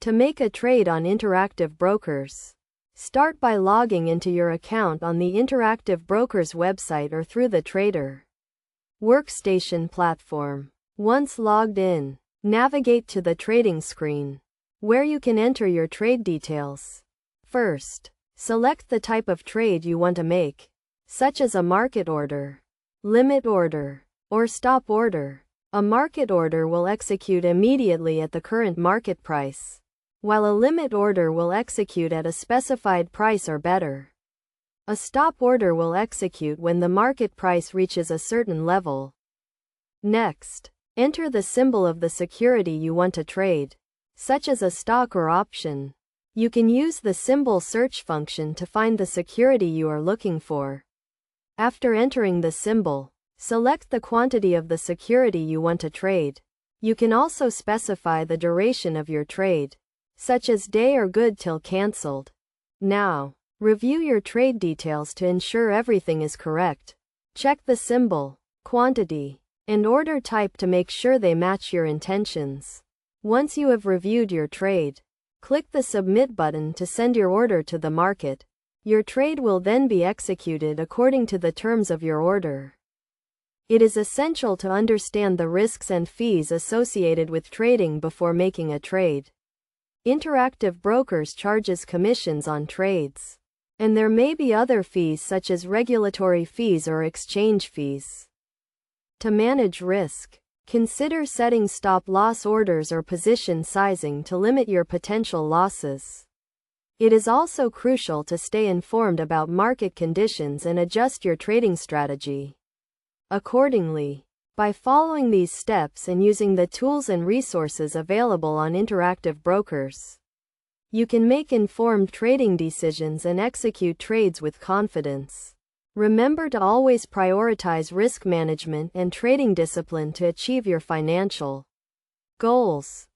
To make a trade on Interactive Brokers, start by logging into your account on the Interactive Brokers website or through the Trader Workstation platform. Once logged in, navigate to the trading screen, where you can enter your trade details. First, select the type of trade you want to make, such as a market order, limit order, or stop order. A market order will execute immediately at the current market price, while a limit order will execute at a specified price or better. A stop order will execute when the market price reaches a certain level. Next, enter the symbol of the security you want to trade, such as a stock or option. You can use the symbol search function to find the security you are looking for. After entering the symbol, select the quantity of the security you want to trade. You can also specify the duration of your trade, such as day or good till cancelled. Now, review your trade details to ensure everything is correct. Check the symbol, quantity, and order type to make sure they match your intentions. Once you have reviewed your trade, click the Submit button to send your order to the market. Your trade will then be executed according to the terms of your order. It is essential to understand the risks and fees associated with trading before making a trade. Interactive Brokers charges commissions on trades, and there may be other fees such as regulatory fees or exchange fees. To manage risk, consider setting stop-loss orders or position sizing to limit your potential losses. It is also crucial to stay informed about market conditions and adjust your trading strategy accordingly. By following these steps and using the tools and resources available on Interactive Brokers, you can make informed trading decisions and execute trades with confidence. Remember to always prioritize risk management and trading discipline to achieve your financial goals.